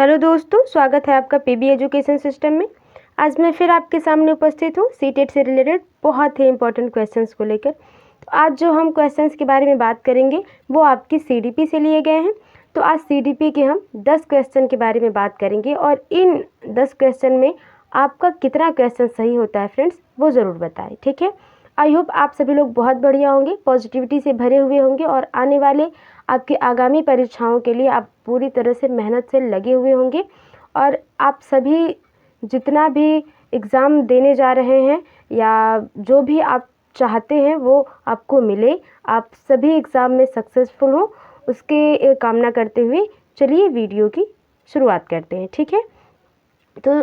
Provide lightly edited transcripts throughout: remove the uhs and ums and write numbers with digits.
Hello दोस्तों, स्वागत है आपका पीबी एजुकेशन सिस्टम में। आज मैं फिर आपके सामने उपस्थित हूँ सीटेट से रिलेटेड बहुत ही इंपॉर्टेंट क्वेश्चंस को लेकर। तो आज जो हम क्वेश्चंस के बारे में बात करेंगे वो आपकी सीडीपी से लिए गए हैं। तो आज सीडीपी के हम 10 क्वेश्चन के बारे में बात करेंगे और इन 10 क्वेश्चन में आपका कितना क्वेश्चन सही होता है फ्रेंड्स, वो ज़रूर बताएं। ठीक है, आई होप आप सभी लोग बहुत बढ़िया होंगे, पॉजिटिविटी से भरे हुए होंगे और आने वाले आपकी आगामी परीक्षाओं के लिए आप पूरी तरह से मेहनत से लगे हुए होंगे। और आप सभी जितना भी एग्ज़ाम देने जा रहे हैं या जो भी आप चाहते हैं वो आपको मिले, आप सभी एग्ज़ाम में सक्सेसफुल हो, उसके कामना करते हुए चलिए वीडियो की शुरुआत करते हैं। ठीक है, तो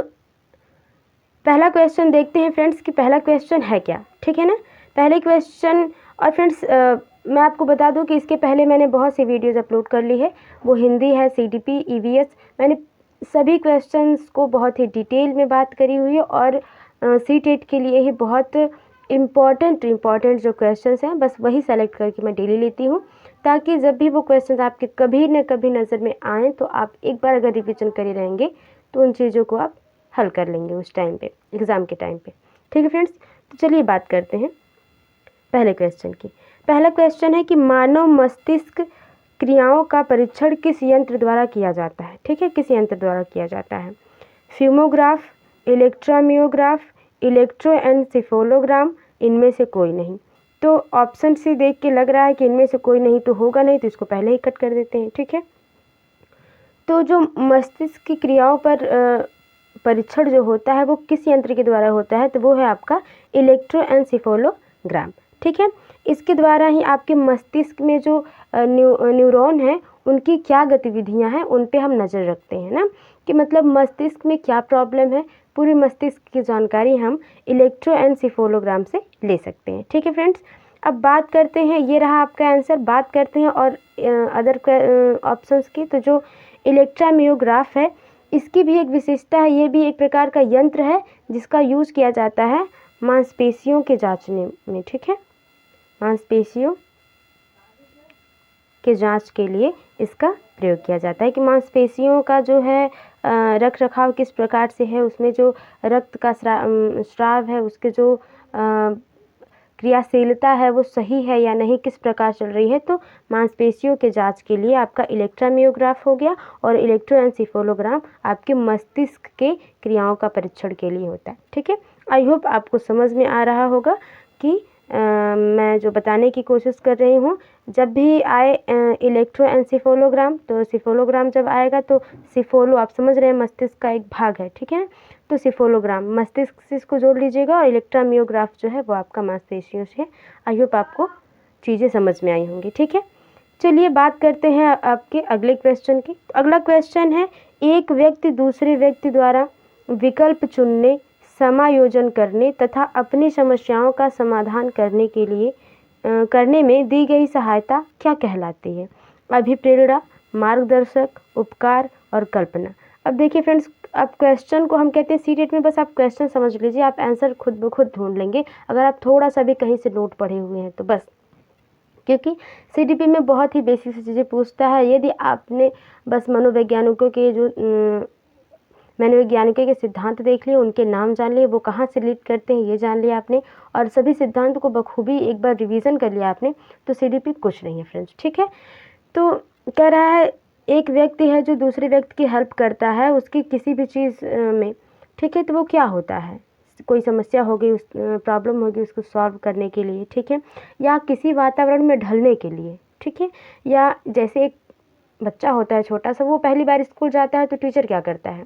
पहला क्वेश्चन देखते हैं फ्रेंड्स कि पहला क्वेश्चन है क्या। ठीक है ना, पहले क्वेश्चन। और फ्रेंड्स मैं आपको बता दूं कि इसके पहले मैंने बहुत सी वीडियोज़ अपलोड कर ली है, वो हिंदी है, सीडीपी, ईवीएस, मैंने सभी क्वेश्चंस को बहुत ही डिटेल में बात करी हुई है। और सीटेट के लिए ही बहुत इम्पॉर्टेंट जो क्वेश्चंस हैं बस वही सेलेक्ट करके मैं डेली लेती हूँ, ताकि जब भी वो क्वेश्चंस आपके कभी न कभी नज़र में आएँ तो आप एक बार अगर रिविजन करे रहेंगे तो उन चीज़ों को आप हल कर लेंगे उस टाइम पे, एग्ज़ाम के टाइम पे। ठीक है फ्रेंड्स, तो चलिए बात करते हैं पहले क्वेश्चन की। पहला क्वेश्चन है कि मानव मस्तिष्क क्रियाओं का परीक्षण किस यंत्र द्वारा किया जाता है। ठीक है, किस यंत्र द्वारा किया जाता है? फ्यूमोग्राफ, इलेक्ट्रोमियोग्राफ, इलेक्ट्रोएन्सेफेलोग्राम, इनमें से कोई नहीं। तो ऑप्शन सी देख के लग रहा है कि इनमें से कोई नहीं तो होगा नहीं, तो इसको पहले ही कट कर देते हैं। ठीक है, तो जो मस्तिष्क की क्रियाओं पर परीक्षण जो होता है वो किस यंत्र के द्वारा होता है, तो वो है आपका इलेक्ट्रोएन्सेफेलोग्राम। ठीक है, इसके द्वारा ही आपके मस्तिष्क में जो न्यूरॉन है उनकी क्या गतिविधियां हैं उन पे हम नज़र रखते हैं ना, कि मतलब मस्तिष्क में क्या प्रॉब्लम है, पूरी मस्तिष्क की जानकारी हम इलेक्ट्रोएन्सेफेलोग्राम से ले सकते हैं। ठीक है फ्रेंड्स, अब बात करते हैं, ये रहा आपका आंसर। बात करते हैं और अदर ऑप्शंस की। तो जो इलेक्ट्रोमियोग्राफ है इसकी भी एक विशेषता है, ये भी एक प्रकार का यंत्र है जिसका यूज़ किया जाता है मांसपेशियों के जांचने में। ठीक है, मांसपेशियों के जांच के लिए इसका प्रयोग किया जाता है कि मांसपेशियों का जो है रख रखाव किस प्रकार से है, उसमें जो रक्त का स्राव है, उसके जो क्रियाशीलता है वो सही है या नहीं, किस प्रकार चल रही है। तो मांसपेशियों के जांच के लिए आपका इलेक्ट्रोमियोग्राफ हो गया और इलेक्ट्रोएन्सेफेलोग्राम आपके मस्तिष्क के क्रियाओं का परीक्षण के लिए होता है। ठीक है, आई होप आपको समझ में आ रहा होगा कि मैं जो बताने की कोशिश कर रही हूँ। जब भी आए इलेक्ट्रोएन्सेफेलोग्राम, तो सेफेलोग्राम जब आएगा तो सेफोलो आप समझ रहे हैं मस्तिष्क का एक भाग है। ठीक है, तो सेफेलोग्राम मस्तिष्क से इसको जोड़ लीजिएगा और इलेक्ट्रोमियोग्राफ जो है वो आपका मांसपेशियों से। आई होप आपको चीज़ें समझ में आई होंगी। ठीक है, चलिए बात करते हैं आपके अगले क्वेश्चन की। अगला क्वेश्चन है, एक व्यक्ति दूसरे व्यक्ति द्वारा विकल्प चुनने, समायोजन करने तथा अपनी समस्याओं का समाधान करने के लिए करने में दी गई सहायता क्या कहलाती है? अभिप्रेरणा, मार्गदर्शक, उपकार और कल्पना। अब देखिए फ्रेंड्स, अब क्वेश्चन को हम कहते हैं सीटेट में, बस आप क्वेश्चन समझ लीजिए, आप आंसर खुद ब खुद ढूंढ लेंगे अगर आप थोड़ा सा भी कहीं से नोट पढ़े हुए हैं तो बस, क्योंकि सीडीपी में बहुत ही बेसिक सी चीज़ें पूछता है। यदि आपने बस मनोवैज्ञानिकों के जो मनोवैज्ञानिकों के सिद्धांत देख लिए, उनके नाम जान लिए, वो कहाँ से लीड करते हैं ये जान लिया आपने, और सभी सिद्धांत को बखूबी एक बार रिवीजन कर लिया आपने, तो सीडीपी कुछ नहीं है फ्रेंड्स। ठीक है, तो कह रहा है एक व्यक्ति है जो दूसरे व्यक्ति की हेल्प करता है उसकी किसी भी चीज़ में। ठीक है, तो वो क्या होता है? कोई समस्या हो गई, उस प्रॉब्लम होगी, उसको सॉल्व करने के लिए। ठीक है, या किसी वातावरण में ढलने के लिए। ठीक है, या जैसे एक बच्चा होता है छोटा सा, वो पहली बार स्कूल जाता है तो टीचर क्या करता है?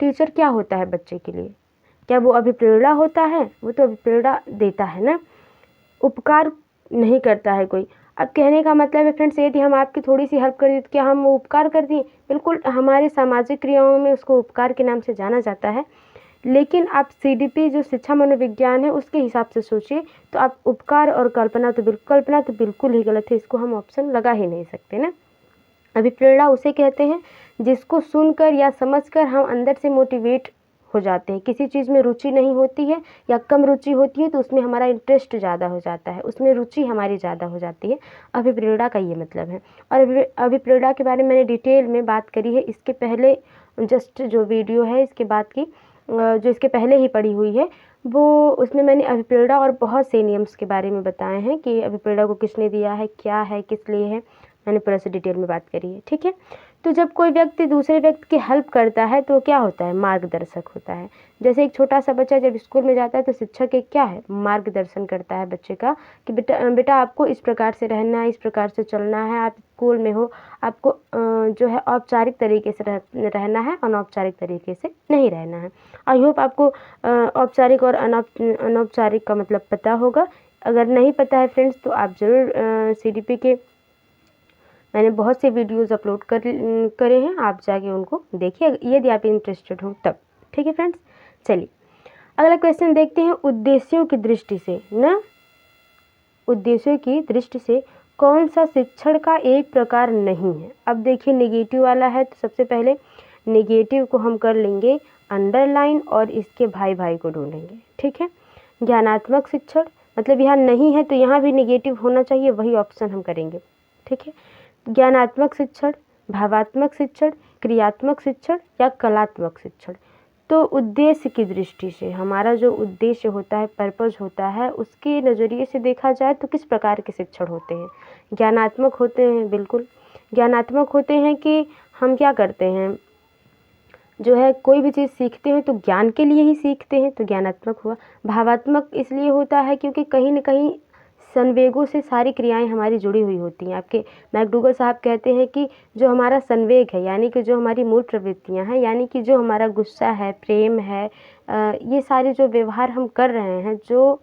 टीचर क्या होता है बच्चे के लिए? क्या वो अभिप्रेरणा होता है? वो तो अभिप्रेरणा देता है ना, उपकार नहीं करता है कोई। अब कहने का मतलब है फ्रेंड्स, यदि हम आपकी थोड़ी सी हेल्प कर दी तो क्या हम वो उपकार कर दिए? बिल्कुल, हमारे सामाजिक क्रियाओं में उसको उपकार के नाम से जाना जाता है। लेकिन आप सीडीपी जो शिक्षा मनोविज्ञान है उसके हिसाब से सोचिए तो आप उपकार और कल्पना तो बिल्कुल ही गलत है, इसको हम ऑप्शन लगा ही नहीं सकते ना। अभिप्रेरणा उसे कहते हैं जिसको सुनकर या समझकर हम अंदर से मोटिवेट हो जाते हैं। किसी चीज़ में रुचि नहीं होती है या कम रुचि होती है तो उसमें हमारा इंटरेस्ट ज़्यादा हो जाता है, उसमें रुचि हमारी ज़्यादा हो जाती है। अभिप्रेरणा का ये मतलब है। और अभिप्रेरणा के बारे में मैंने डिटेल में बात करी है इसके पहले, जस्ट जो वीडियो है इसके बाद की जो इसके पहले ही पड़ी हुई है, वो उसमें मैंने अभिप्रेरणा और बहुत से नियम्स के बारे में बताए हैं कि अभिप्रेरणा को किसने दिया है, क्या है, किस लिए है, मैंने पूरा से डिटेल में बात करी है। ठीक है, तो जब कोई व्यक्ति दूसरे व्यक्ति की हेल्प करता है तो क्या होता है, मार्गदर्शक होता है। जैसे एक छोटा सा बच्चा जब स्कूल में जाता है तो शिक्षक एक क्या है, मार्गदर्शन करता है बच्चे का कि बेटा आपको इस प्रकार से रहना है, इस प्रकार से चलना है, आप स्कूल में हो, आपको जो है औपचारिक तरीके से रहना है, अनौपचारिक तरीके से नहीं रहना है। आई होप आपको औपचारिक और अनौपचारिक का मतलब पता होगा। अगर नहीं पता है फ्रेंड्स तो आप ज़रूर CDP के मैंने बहुत से वीडियोज़ अपलोड करे हैं, आप जाके उनको देखिए यदि आप इंटरेस्टेड हो तब। ठीक है फ्रेंड्स, चलिए अगला क्वेश्चन देखते हैं। उद्देश्यों की दृष्टि से उद्देश्यों की दृष्टि से कौन सा शिक्षण का एक प्रकार नहीं है। अब देखिए नेगेटिव वाला है तो सबसे पहले नेगेटिव को हम कर लेंगे अंडरलाइन और इसके भाई भाई को ढूंढेंगे। ठीक है, ज्ञानात्मक शिक्षण मतलब यहाँ नहीं है तो यहाँ भी नेगेटिव होना चाहिए, वही ऑप्शन हम करेंगे। ठीक है, ज्ञानात्मक शिक्षण, भावात्मक शिक्षण, क्रियात्मक शिक्षण या कलात्मक शिक्षण। तो उद्देश्य की दृष्टि से हमारा जो उद्देश्य होता है, पर्पज होता है, उसके नज़रिए से देखा जाए तो किस प्रकार के शिक्षण होते हैं। ज्ञानात्मक होते हैं, बिल्कुल ज्ञानात्मक होते हैं कि हम क्या करते हैं, जो है कोई भी चीज़ सीखते हैं तो ज्ञान के लिए ही सीखते हैं, तो ज्ञानात्मक हुआ। भावात्मक इसलिए होता है क्योंकि कहीं न कहीं संवेगों से सारी क्रियाएं हमारी जुड़ी हुई होती हैं। आपके मैकडूगल साहब कहते हैं कि जो हमारा संवेग है, यानी कि जो हमारी मूल प्रवृत्तियां हैं, यानी कि जो हमारा गुस्सा है, प्रेम है, ये सारे जो व्यवहार हम कर रहे हैं, जो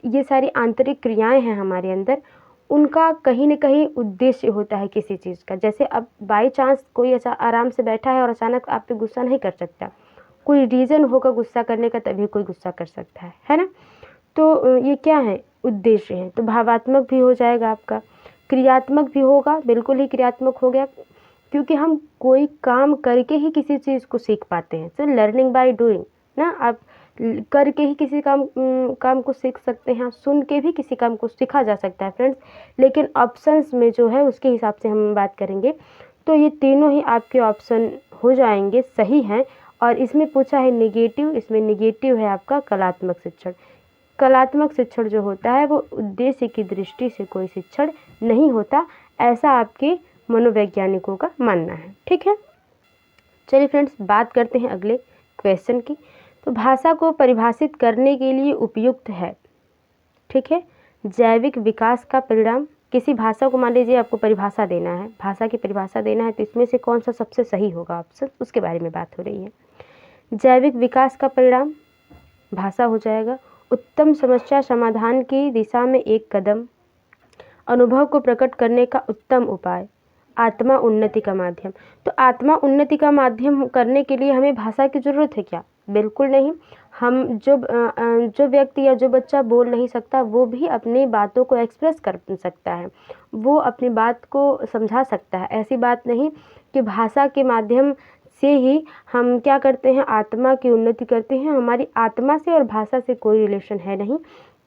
ये सारी आंतरिक क्रियाएं हैं हमारे अंदर, उनका कहीं न कहीं उद्देश्य होता है किसी चीज़ का। जैसे अब बाई चांस कोई ऐसा आराम से बैठा है और अचानक आप पे गुस्सा नहीं कर सकता, कोई रीज़न होगा गुस्सा करने का तभी कोई गुस्सा कर सकता है ना। तो ये क्या है, उद्देश्य है। तो भावात्मक भी हो जाएगा आपका, क्रियात्मक भी होगा, बिल्कुल ही क्रियात्मक हो गया क्योंकि हम कोई काम करके ही किसी चीज़ को सीख पाते हैं। तो लर्निंग बाय डूइंग ना, आप करके ही किसी काम को सीख सकते हैं, सुन के भी किसी काम को सीखा जा सकता है फ्रेंड्स। लेकिन ऑप्शंस में जो है उसके हिसाब से हम बात करेंगे तो ये तीनों ही आपके ऑप्शन हो जाएंगे, सही हैं। और इसमें पूछा है नेगेटिव, इसमें नेगेटिव है आपका कलात्मक शिक्षण। कलात्मक शिक्षण जो होता है वो उद्देश्य की दृष्टि से कोई शिक्षण नहीं होता, ऐसा आपके मनोवैज्ञानिकों का मानना है। ठीक है, चलिए फ्रेंड्स बात करते हैं अगले क्वेश्चन की। तो भाषा को परिभाषित करने के लिए उपयुक्त है, ठीक है, जैविक विकास का परिणाम। किसी भाषा को मान लीजिए आपको परिभाषा देना है, भाषा की परिभाषा देना है, तो इसमें से कौन सा सबसे सही होगा ऑप्शन, उसके बारे में बात हो रही है। जैविक विकास का परिणाम भाषा हो जाएगा। उत्तम समस्या समाधान की दिशा में एक कदम, अनुभव को प्रकट करने का उत्तम उपाय, आत्मा उन्नति का माध्यम। तो आत्मा उन्नति का माध्यम करने के लिए हमें भाषा की ज़रूरत है क्या? बिल्कुल नहीं। हम जो व्यक्ति या जो बच्चा बोल नहीं सकता वो भी अपनी बातों को एक्सप्रेस कर सकता है, वो अपनी बात को समझा सकता है। ऐसी बात नहीं कि भाषा के माध्यम से ही हम क्या करते हैं, आत्मा की उन्नति करते हैं। हमारी आत्मा से और भाषा से कोई रिलेशन है नहीं,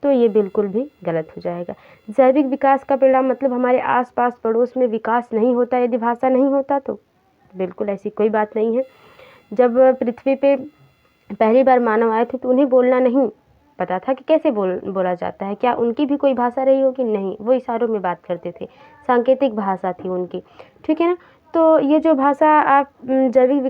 तो ये बिल्कुल भी गलत हो जाएगा। जैविक विकास का परिणाम मतलब हमारे आसपास पड़ोस में विकास नहीं होता यदि भाषा नहीं होता तो, बिल्कुल ऐसी कोई बात नहीं है। जब पृथ्वी पे पहली बार मानव आए थे तो उन्हें बोलना नहीं पता था कि कैसे बोला जाता है। क्या उनकी भी कोई भाषा रही होगी? नहीं, वो इशारों में बात करते थे, सांकेतिक भाषा थी उनकी। ठीक है ना। तो ये जो भाषा आप जैविक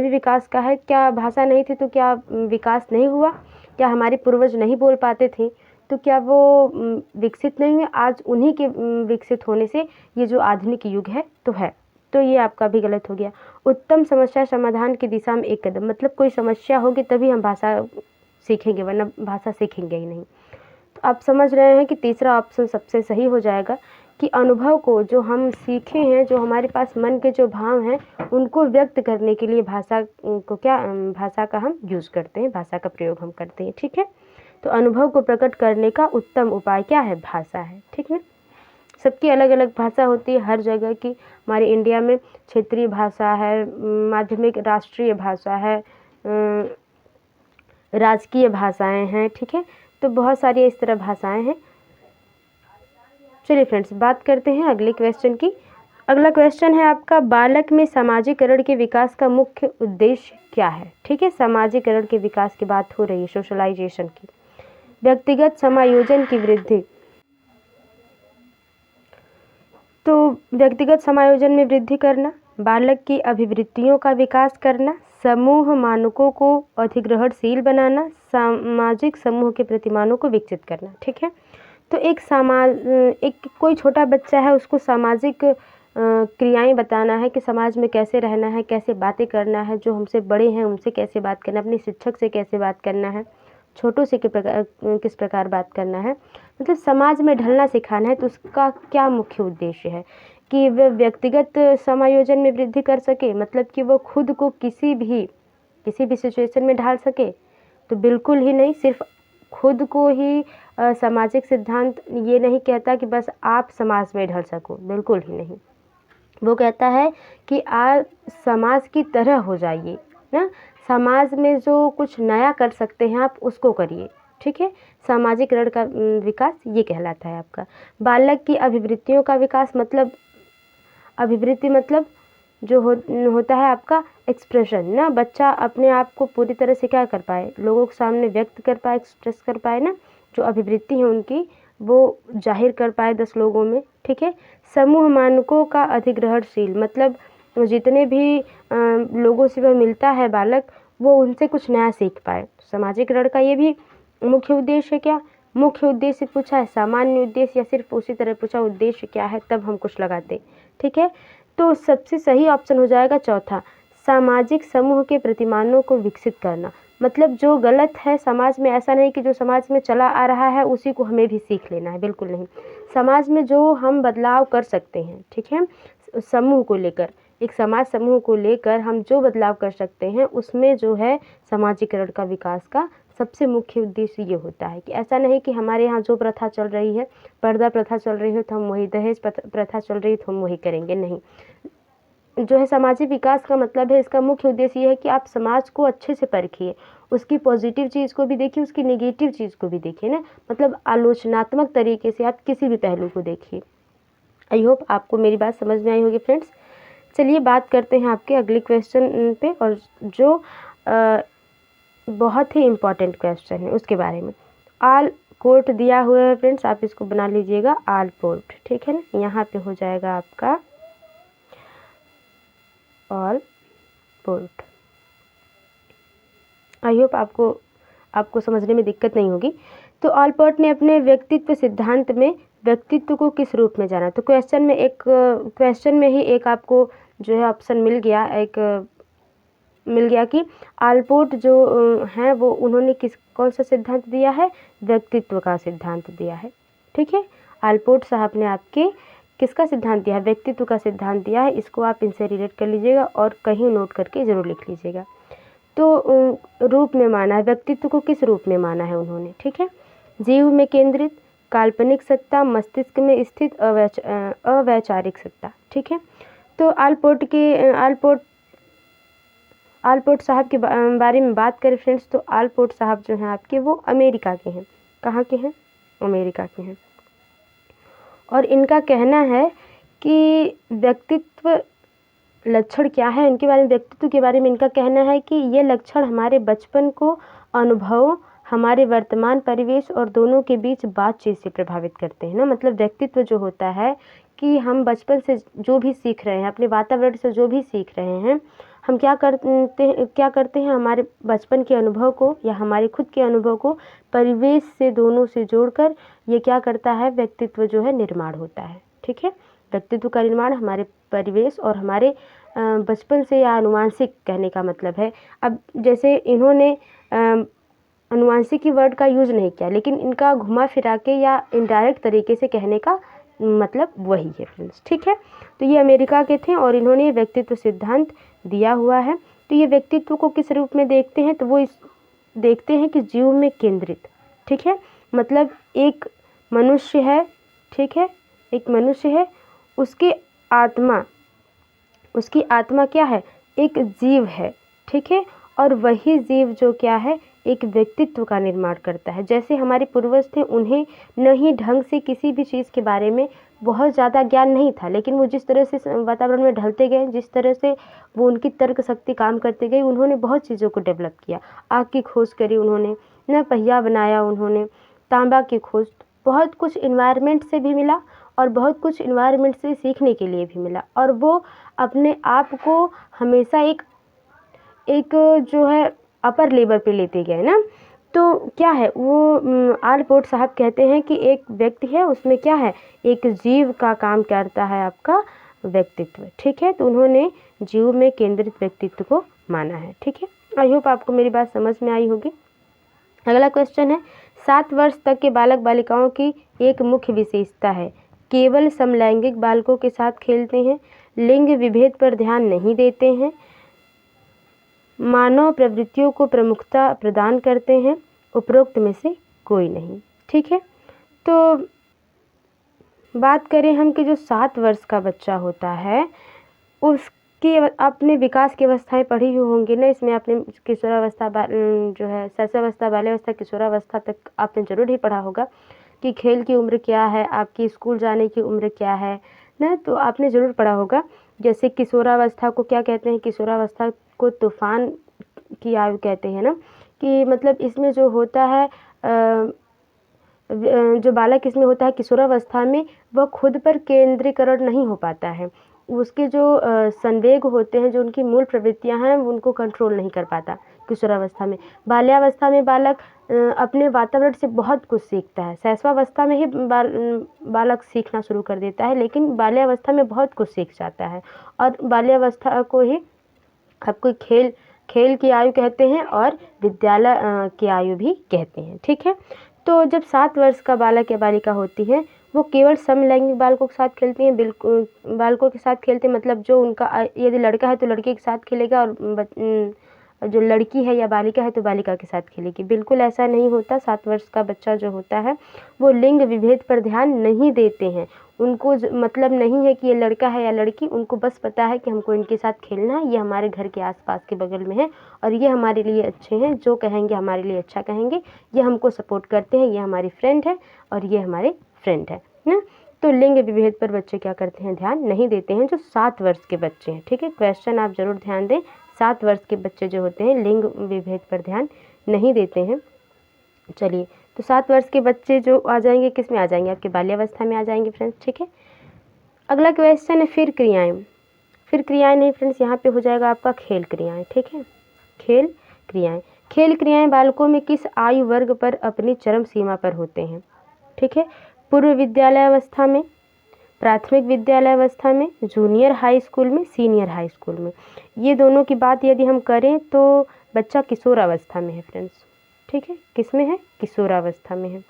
विकास का है, क्या भाषा नहीं थी तो क्या विकास नहीं हुआ? क्या हमारे पूर्वज नहीं बोल पाते थे तो क्या वो विकसित नहीं हुए? आज उन्हीं के विकसित होने से ये जो आधुनिक युग है तो है। तो ये आपका भी गलत हो गया। उत्तम समस्या समाधान की दिशा में एक कदम, मतलब कोई समस्या होगी तभी हम भाषा सीखेंगे, वरना भाषा सीखेंगे ही नहीं। तो आप समझ रहे हैं कि तीसरा ऑप्शन सबसे सही हो जाएगा कि अनुभव को, जो हम सीखे हैं, जो हमारे पास मन के जो भाव हैं, उनको व्यक्त करने के लिए भाषा का हम यूज़ करते हैं, भाषा का प्रयोग हम करते हैं। ठीक है, तो अनुभव को प्रकट करने का उत्तम उपाय क्या है? भाषा है। ठीक है, सबकी अलग अलग भाषा होती है हर जगह की। हमारे इंडिया में क्षेत्रीय भाषा है, माध्यमिक राष्ट्रीय भाषा है, राजकीय भाषाएं हैं, ठीक है। तो बहुत सारी इस तरह भाषाएं हैं। चलिए फ्रेंड्स, बात करते हैं अगले क्वेश्चन की। अगला क्वेश्चन है आपका, बालक में सामाजिकरण के विकास का मुख्य उद्देश्य क्या है? ठीक है, सामाजिकरण के विकास की बात हो रही है, सोशलाइजेशन की। व्यक्तिगत समायोजन की वृद्धि। तो व्यक्तिगत समायोजन में वृद्धि करना, बालक की अभिवृत्तियों का विकास करना, समूह मानकों को अधिग्रहणशील बनाना, सामाजिक समूह के प्रतिमानों को विकसित करना, ठीक है। तो एक कोई छोटा बच्चा है, उसको सामाजिक क्रियाएं बताना है कि समाज में कैसे रहना है, कैसे बातें करना है, जो हमसे बड़े हैं उनसे कैसे बात करना है, अपने शिक्षक से कैसे बात करना है, छोटों से किस प्रकार बात करना है, मतलब समाज में ढलना सिखाना है। तो उसका क्या मुख्य उद्देश्य है कि वह व्यक्तिगत समायोजन में वृद्धि कर सके, मतलब कि वो खुद को किसी भी सिचुएशन में ढाल सके? तो बिल्कुल ही नहीं। सिर्फ खुद को ही सामाजिक सिद्धांत ये नहीं कहता कि बस आप समाज में ढल सको, बिल्कुल ही नहीं। वो कहता है कि आप समाज की तरह हो जाइए ना, समाज में जो कुछ नया कर सकते हैं आप उसको करिए, ठीक है। सामाजिकरण का विकास ये कहलाता है आपका। बालक की अभिवृत्तियों का विकास, मतलब अभिवृत्ति मतलब जो होता है आपका एक्सप्रेशन ना, बच्चा अपने आप को पूरी तरह से क्या कर पाए, लोगों के सामने व्यक्त कर पाए, एक्सप्रेस कर पाए ना, जो अभिवृत्ति है उनकी वो जाहिर कर पाए 10 लोगों में, ठीक है। समूह मानकों का अधिग्रहणशील, मतलब जितने भी लोगों से वह मिलता है बालक, वो उनसे कुछ नया सीख पाए। सामाजिकरण का ये भी मुख्य उद्देश्य है। क्या मुख्य उद्देश्य पूछा है, सामान्य उद्देश्य या सिर्फ उसी तरह पूछा उद्देश्य क्या है, तब हम कुछ लगाते, ठीक है। तो सबसे सही ऑप्शन हो जाएगा चौथा, सामाजिक समूह के प्रतिमानों को विकसित करना। मतलब जो गलत है समाज में, ऐसा नहीं कि जो समाज में चला आ रहा है उसी को हमें भी सीख लेना है, बिल्कुल नहीं। समाज में जो हम बदलाव कर सकते हैं, ठीक है, समूह को लेकर, एक समाज समूह को लेकर हम जो बदलाव कर सकते हैं, उसमें जो है सामाजिकरण का विकास का सबसे मुख्य उद्देश्य ये होता है कि ऐसा नहीं कि हमारे यहाँ जो प्रथा चल रही है, पर्दा प्रथा चल रही हो तो हम वही, दहेज प्रथा चल रही है तो हम वही करेंगे, नहीं। जो है सामाजिक विकास का मतलब है, इसका मुख्य उद्देश्य ये है कि आप समाज को अच्छे से परखिए, उसकी पॉजिटिव चीज़ को भी देखिए, उसकी नेगेटिव चीज़ को भी देखिए ना, मतलब आलोचनात्मक तरीके से आप किसी भी पहलू को देखिए। आई होप आपको मेरी बात समझ में आई होगी फ्रेंड्स। चलिए बात करते हैं आपके अगले क्वेश्चन पे, और जो बहुत ही इम्पॉर्टेंट क्वेश्चन है उसके बारे में। आल पोर्ट दिया हुआ है फ्रेंड्स, आप इसको बना लीजिएगा आल पोर्ट, ठीक है ना। यहाँ पे हो जाएगा आपका ऑल पोर्ट। आई होप आपको समझने में दिक्कत नहीं होगी। तो ऑल पोर्ट ने अपने व्यक्तित्व सिद्धांत में व्यक्तित्व को किस रूप में जाना? तो क्वेश्चन में ही एक आपको जो है ऑप्शन मिल गया कि आलपोर्ट जो हैं वो उन्होंने कौन सा सिद्धांत दिया है? व्यक्तित्व का सिद्धांत दिया है, ठीक है। आलपोर्ट साहब ने आपके किसका सिद्धांत दिया है? व्यक्तित्व का सिद्धांत दिया है। इसको आप इनसे रिलेट कर लीजिएगा और कहीं नोट करके ज़रूर लिख लीजिएगा। तो रूप में माना है, व्यक्तित्व को किस रूप में माना है उन्होंने, ठीक है। जीव में केंद्रित, काल्पनिक सत्ता, मस्तिष्क में स्थित अवैचारिक सत्ता, ठीक है। तो आलपोर्ट साहब के बारे में बात करें फ्रेंड्स, तो आलपोर्ट साहब जो हैं आपके वो अमेरिका के हैं। कहाँ के हैं? अमेरिका के हैं। और इनका कहना है कि व्यक्तित्व लक्षण क्या है इनके बारे में, व्यक्तित्व के बारे में इनका कहना है कि ये लक्षण हमारे बचपन को, अनुभव, हमारे वर्तमान परिवेश और दोनों के बीच बातचीत से प्रभावित करते हैं ना। मतलब व्यक्तित्व जो होता है कि हम बचपन से जो भी सीख रहे हैं, अपने वातावरण से जो भी सीख रहे हैं, हम क्या करते हैं हमारे बचपन के अनुभव को या हमारे खुद के अनुभव को परिवेश से, दोनों से जोड़कर ये क्या करता है, व्यक्तित्व जो है निर्माण होता है, ठीक है। व्यक्तित्व का निर्माण हमारे परिवेश और हमारे बचपन से, या आनुवांशिक कहने का मतलब है। अब जैसे इन्होंने अनुवांशिक की वर्ड का यूज़ नहीं किया, लेकिन इनका घुमा फिरा के या इनडायरेक्ट तरीके से कहने का मतलब वही है फ्रेंड्स, ठीक है। तो ये अमेरिका के थे और इन्होंने व्यक्तित्व सिद्धांत दिया हुआ है। तो ये व्यक्तित्व को किस रूप में देखते हैं? तो वो देखते हैं कि जीव में केंद्रित, ठीक है। मतलब एक मनुष्य है, ठीक है, एक मनुष्य है, उसकी आत्मा क्या है? एक जीव है, ठीक है। और वही जीव जो क्या है, एक व्यक्तित्व का निर्माण करता है। जैसे हमारे पूर्वज थे, उन्हें न ही ढंग से किसी भी चीज़ के बारे में बहुत ज़्यादा ज्ञान नहीं था, लेकिन वो जिस तरह से वातावरण में ढलते गए, जिस तरह से वो उनकी तर्क शक्ति काम करते गई, उन्होंने बहुत चीज़ों को डेवलप किया। आग की खोज करी उन्होंने, न पहिया बनाया उन्होंने, तांबा की खोज, बहुत कुछ इन्वायरमेंट से भी मिला और बहुत कुछ इन्वायरमेंट से सीखने के लिए भी मिला। और वो अपने आप को हमेशा एक जो है अपर लेवल पे लेते गए ना। तो क्या है वो आलपोर्ट साहब कहते हैं कि एक व्यक्ति है, उसमें क्या है, एक जीव का काम करता है आपका व्यक्तित्व। ठीक है, तो उन्होंने जीव में केंद्रित व्यक्तित्व को माना है। ठीक है, आई होप आपको मेरी बात समझ में आई होगी। अगला क्वेश्चन है, 7 वर्ष तक के बालक बालिकाओं की एक मुख्य विशेषता है, केवल समलैंगिक बालकों के साथ खेलते हैं, लिंग विभेद पर ध्यान नहीं देते हैं, मानव प्रवृत्तियों को प्रमुखता प्रदान करते हैं, उपरोक्त में से कोई नहीं। ठीक है, तो बात करें हम कि जो 7 वर्ष का बच्चा होता है, उसके अपने विकास की अवस्थाएं पढ़ी हुई होंगी ना। इसमें आपने किशोरावस्था जो है शैशवावस्था, बाल्यावस्था, किशोरावस्था तक आपने जरूर ही पढ़ा होगा कि खेल की उम्र क्या है, आपकी स्कूल जाने की उम्र क्या है ना, तो आपने ज़रूर पढ़ा होगा। जैसे किशोरावस्था को क्या कहते हैं, किशोरावस्था को तूफान की आयु कहते हैं ना, कि मतलब इसमें जो होता है जो बालक इसमें होता है किशोरावस्था में, वह खुद पर केंद्रीकरण नहीं हो पाता है। उसके जो संवेग होते हैं, जो उनकी मूल प्रवृत्तियां हैं, उनको कंट्रोल नहीं कर पाता किशोरावस्था में। बाल्यावस्था में बालक अपने वातावरण से बहुत कुछ सीखता है। शैशवावस्था में ही बालक सीखना शुरू कर देता है, लेकिन बाल्यावस्था में बहुत कुछ सीख जाता है। और बाल्यावस्था को ही आपको खेल की आयु कहते हैं और विद्यालय की आयु भी कहते हैं। ठीक है, तो जब 7 वर्ष का बालक या बालिका होती है, वो केवल समलैंगिक बालकों के साथ खेलती हैं। बिल्कुल बालकों के साथ खेलते मतलब जो उनका यदि लड़का है तो लड़के के साथ खेलेगा, और जो लड़की है या बालिका है तो बालिका के साथ खेलेगी। बिल्कुल ऐसा नहीं होता। 7 वर्ष का बच्चा जो होता है वो लिंग विभेद पर ध्यान नहीं देते हैं। उनको मतलब नहीं है कि ये लड़का है या लड़की, उनको बस पता है कि हमको इनके साथ खेलना है, ये हमारे घर के आसपास के बगल में है और ये हमारे लिए अच्छे हैं, जो कहेंगे हमारे लिए अच्छा कहेंगे, ये हमको सपोर्ट करते हैं, ये हमारी फ्रेंड है और ये हमारे फ्रेंड है ना। तो लिंग विभेद पर बच्चे क्या करते हैं, ध्यान नहीं देते हैं, जो 7 वर्ष के बच्चे हैं। ठीक है, क्वेश्चन आप ज़रूर ध्यान दें। 7 वर्ष के बच्चे जो होते हैं लिंग विभेद पर ध्यान नहीं देते हैं। चलिए, तो 7 वर्ष के बच्चे जो आ जाएंगे, किस में आ जाएंगे, आपके बाल्यावस्था में आ जाएंगे फ्रेंड्स। ठीक है, अगला क्वेश्चन है फिर क्रियाएं। फिर क्रियाएं नहीं फ्रेंड्स, यहाँ पे हो जाएगा आपका खेल क्रियाएं। ठीक है, खेल क्रियाएं। खेल क्रियाएं बालकों में किस आयु वर्ग पर अपनी चरम सीमा पर होते हैं। ठीक है, पूर्व विद्यालय अवस्था में, प्राथमिक विद्यालय अवस्था में, जूनियर हाई स्कूल में, सीनियर हाई स्कूल में। ये दोनों की बात यदि हम करें तो बच्चा किशोरावस्था में है फ्रेंड्स। ठीक है, किस में है, किशोरावस्था में है।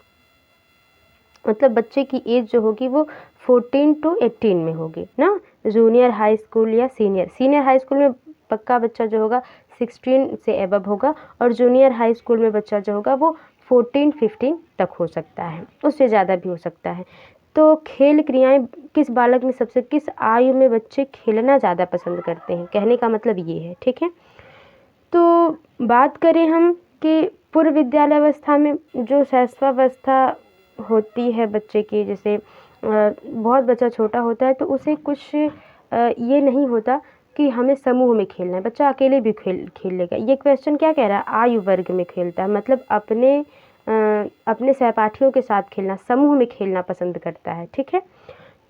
मतलब बच्चे की एज जो होगी वो 14 to 18 में होगी ना। जूनियर हाई स्कूल या सीनियर हाई स्कूल में पक्का बच्चा जो होगा 16 से एबव होगा, और जूनियर हाई स्कूल में बच्चा जो होगा वो 14-15 तक हो सकता है, उससे ज़्यादा भी हो सकता है। तो खेल क्रियाएं किस बालक में किस आयु में बच्चे खेलना ज़्यादा पसंद करते हैं, कहने का मतलब ये है। ठीक है, तो बात करें हम कि पूर्व विद्यालय अवस्था में जो शैशवावस्था होती है बच्चे की, जैसे बहुत बच्चा छोटा होता है तो उसे कुछ ये नहीं होता कि हमें समूह में खेलना है, बच्चा अकेले भी खेल लेगा। ये क्वेश्चन क्या कह रहा है, आयु वर्ग में खेलता है, मतलब अपने सहपाठियों के साथ खेलना, समूह में खेलना पसंद करता है। ठीक है,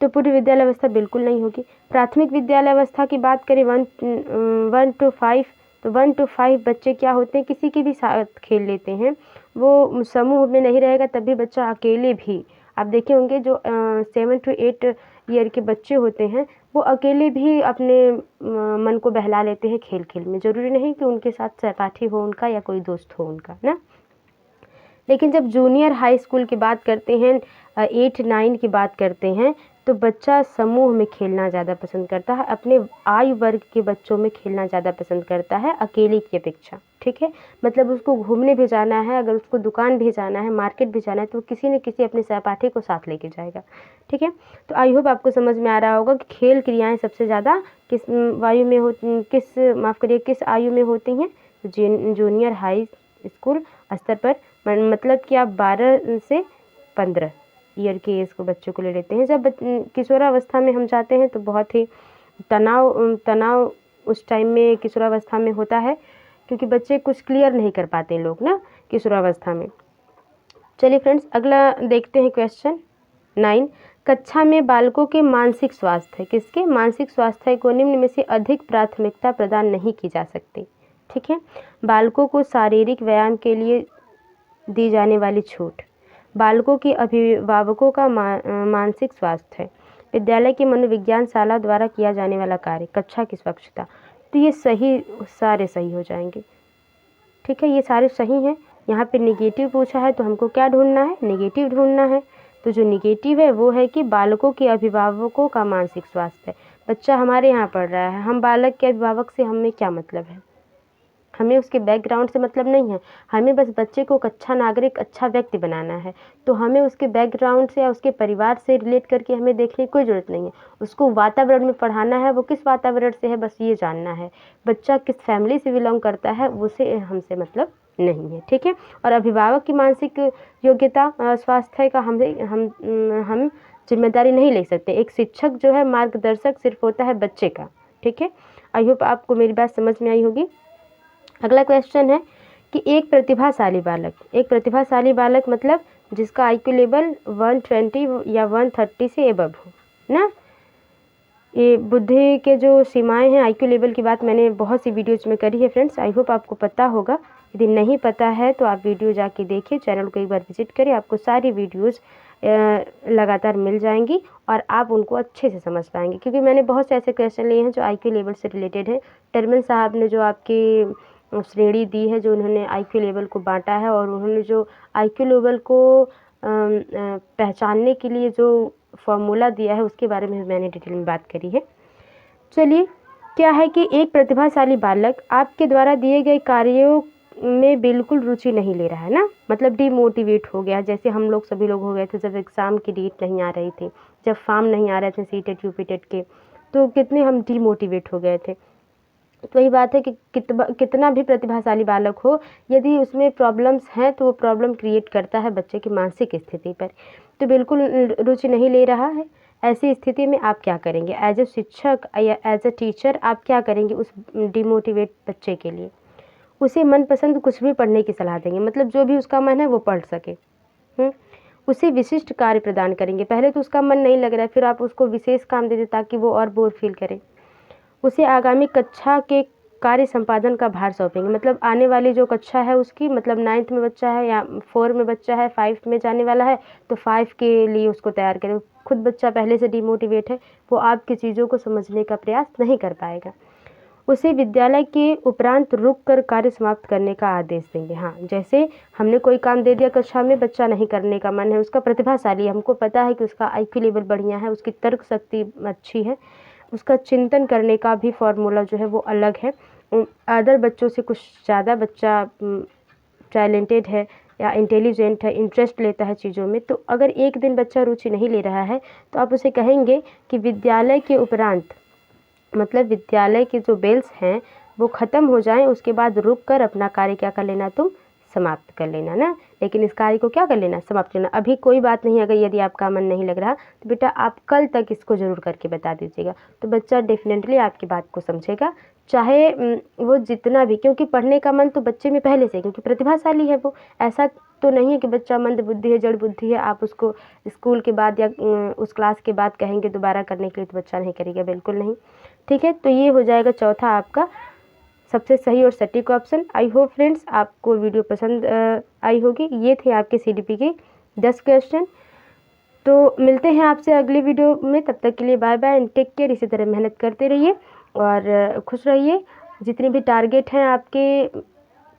तो पूर्व विद्यालय अवस्था बिल्कुल नहीं होगी। प्राथमिक विद्यालय अवस्था की बात करें 1 to 5, तो 1 to 5 बच्चे क्या होते हैं, किसी के भी साथ खेल लेते हैं, वो समूह में नहीं रहेगा, तभी बच्चा अकेले भी, आप देखे होंगे जो 7 to 8 ईयर के बच्चे होते हैं वो अकेले भी अपने मन को बहला लेते हैं खेल खेल में। ज़रूरी नहीं कि उनके साथ सहपाठी हो उनका या कोई दोस्त हो उनका ना। लेकिन जब जूनियर हाई स्कूल की बात करते हैं, 8-9 की बात करते हैं, तो बच्चा समूह में खेलना ज़्यादा पसंद करता है, अपने आयु वर्ग के बच्चों में खेलना ज़्यादा पसंद करता है अकेले की अपेक्षा। ठीक है, मतलब उसको घूमने भी जाना है, अगर उसको दुकान भी जाना है, मार्केट भी जाना है, तो किसी न किसी अपने सहपाठी को साथ लेके जाएगा। ठीक है, तो आई होप आपको समझ में आ रहा होगा कि खेल क्रियाएं सबसे ज़्यादा किस आयु में होती हैं, जूनियर हाई स्कूल स्तर पर, मतलब कि आप 12 से 15 ईयर की एज को बच्चों को ले लेते हैं। जब किशोरावस्था में हम जाते हैं तो बहुत ही तनाव उस टाइम में किशोरावस्था में होता है, क्योंकि बच्चे कुछ क्लियर नहीं कर पाते लोग ना किशोरावस्था में। चलिए फ्रेंड्स, अगला देखते हैं क्वेश्चन 9। कक्षा में बालकों के मानसिक स्वास्थ्य, किसके मानसिक स्वास्थ्य को निम्न में से अधिक प्राथमिकता प्रदान नहीं की जा सकती। ठीक है, बालकों को शारीरिक व्यायाम के लिए दी जाने वाली छूट, बालकों के अभिभावकों का मानसिक स्वास्थ्य, विद्यालय की मनोविज्ञान शाला द्वारा किया जाने वाला कार्य, कक्षा की स्वच्छता। तो ये सारे सही हो जाएंगे। ठीक है, ये सारे सही हैं। यहाँ पे निगेटिव पूछा है तो हमको क्या ढूंढना है, निगेटिव ढूंढना है। तो जो निगेटिव है वो है कि बालकों के अभिभावकों का मानसिक स्वास्थ्य है। बच्चा हमारे यहाँ पढ़ रहा है, हम बालक के अभिभावक से हमें क्या मतलब है, हमें उसके बैकग्राउंड से मतलब नहीं है, हमें बस बच्चे को एक अच्छा नागरिक, अच्छा व्यक्ति बनाना है। तो हमें उसके बैकग्राउंड से या उसके परिवार से रिलेट करके हमें देखने की कोई ज़रूरत नहीं है। उसको वातावरण में पढ़ाना है, वो किस वातावरण से है बस ये जानना है। बच्चा किस फैमिली से बिलोंग करता है उसे हमसे मतलब नहीं है। ठीक है, और अभिभावक की मानसिक योग्यता स्वास्थ्य का हम जिम्मेदारी नहीं ले सकते। एक शिक्षक जो है मार्गदर्शक सिर्फ होता है बच्चे का। ठीक है, आई होप आपको मेरी बात समझ में आई होगी। अगला क्वेश्चन है कि एक प्रतिभाशाली बालक मतलब जिसका IQ लेवल 120 या 130 से एबव हो ना। ये बुद्धि के जो सीमाएं हैं, IQ लेवल की बात मैंने बहुत सी वीडियोज में करी है फ्रेंड्स, आई होप आपको पता होगा। यदि नहीं पता है तो आप वीडियो जाके देखिए, चैनल को एक बार विजिट करिए, आपको सारी वीडियोज़ लगातार मिल जाएंगी और आप उनको अच्छे से समझ पाएंगे। क्योंकि मैंने बहुत से ऐसे क्वेश्चन लिए हैं जो IQ लेवल से रिलेटेड है। टर्मन साहब ने जो आपकी श्रेणी दी है, जो उन्होंने IQ लेवल को बांटा है और उन्होंने जो IQ लेवल को पहचानने के लिए जो फॉर्मूला दिया है उसके बारे में मैंने डिटेल में बात करी है। चलिए, क्या है कि एक प्रतिभाशाली बालक आपके द्वारा दिए गए कार्यों में बिल्कुल रुचि नहीं ले रहा है ना, मतलब डिमोटिवेट हो गया, जैसे हम लोग सभी लोग हो गए थे जब एग्ज़ाम की डेट नहीं आ रही थी, जब फॉर्म नहीं आ रहे थे सीटेट यूपीटेट के, तो कितने हम डिमोटिवेट हो गए थे। तो वही बात है कि कितना भी प्रतिभाशाली बालक हो, यदि उसमें प्रॉब्लम्स हैं तो वो प्रॉब्लम क्रिएट करता है बच्चे की मानसिक स्थिति पर। तो बिल्कुल रुचि नहीं ले रहा है, ऐसी स्थिति में आप क्या करेंगे एज ए शिक्षक या एज ए टीचर, आप क्या करेंगे उस डिमोटिवेट बच्चे के लिए? उसे मनपसंद कुछ भी पढ़ने की सलाह देंगे, मतलब जो भी उसका मन है वो पढ़ सके। उसे विशिष्ट कार्य प्रदान करेंगे। पहले तो उसका मन नहीं लग रहा है, फिर आप उसको विशेष काम दे दें ताकि वो और बोर फील करे। उसे आगामी कक्षा के कार्य संपादन का भार सौंपेंगे, मतलब आने वाली जो कक्षा है उसकी, मतलब 9th में बच्चा है या 4 में बच्चा है, 5 में जाने वाला है, तो 5 के लिए उसको तैयार करें। खुद बच्चा पहले से डिमोटिवेट है, वो आपकी चीज़ों को समझने का प्रयास नहीं कर पाएगा। उसे विद्यालय के उपरांत रुक कर कार्य समाप्त करने का आदेश देंगे। हाँ, जैसे हमने कोई काम दे दिया कक्षा में, बच्चा नहीं करने का मन है, उसका प्रतिभाशाली है, हमको पता है कि उसका IQ लेवल बढ़िया है, उसकी तर्क शक्ति अच्छी है, उसका चिंतन करने का भी फॉर्मूला जो है वो अलग है, अदर बच्चों से कुछ ज़्यादा बच्चा टैलेंटेड है या इंटेलिजेंट है, इंटरेस्ट लेता है चीज़ों में। तो अगर एक दिन बच्चा रुचि नहीं ले रहा है तो आप उसे कहेंगे कि विद्यालय के उपरांत, मतलब विद्यालय के जो बेल्स हैं वो ख़त्म हो जाएं, उसके बाद रुक कर अपना कार्य क्या कर लेना, तुम समाप्त कर लेना ना। लेकिन इस कार्य को क्या कर लेना, समाप्त करना। अभी कोई बात नहीं, अगर यदि आपका मन नहीं लग रहा तो बेटा आप कल तक इसको ज़रूर करके बता दीजिएगा, तो बच्चा डेफिनेटली आपकी बात को समझेगा, चाहे वो जितना भी, क्योंकि पढ़ने का मन तो बच्चे में पहले से, क्योंकि प्रतिभाशाली है वो। ऐसा तो नहीं है कि बच्चा मंद बुद्धि है, जड़ बुद्धि है, आप उसको स्कूल के बाद या उस क्लास के बाद कहेंगे दोबारा करने के लिए तो बच्चा नहीं करेगा, बिल्कुल नहीं। ठीक है, तो ये हो जाएगा चौथा आपका सबसे सही और सटीक ऑप्शन। आई होप फ्रेंड्स आपको वीडियो पसंद आई होगी। ये थे आपके CDP के 10 क्वेश्चन। तो मिलते हैं आपसे अगली वीडियो में, तब तक के लिए bye bye and take care. इसी तरह मेहनत करते रहिए और खुश रहिए। जितने भी टारगेट हैं आपके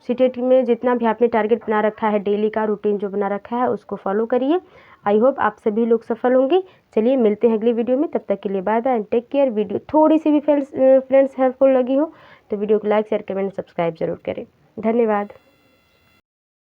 सीटेट में, जितना भी आपने टारगेट बना रखा है, डेली का रूटीन जो बना रखा है उसको फॉलो करिए। आई होप आप सभी लोग सफल होंगे। चलिए मिलते हैं अगली वीडियो में, तब तक के लिए bye bye and take care. Video थोड़ी सी भी फ्रेंड्स हेल्पफुल लगी हो तो वीडियो को लाइक शेयर कमेंट सब्सक्राइब जरूर करें। धन्यवाद।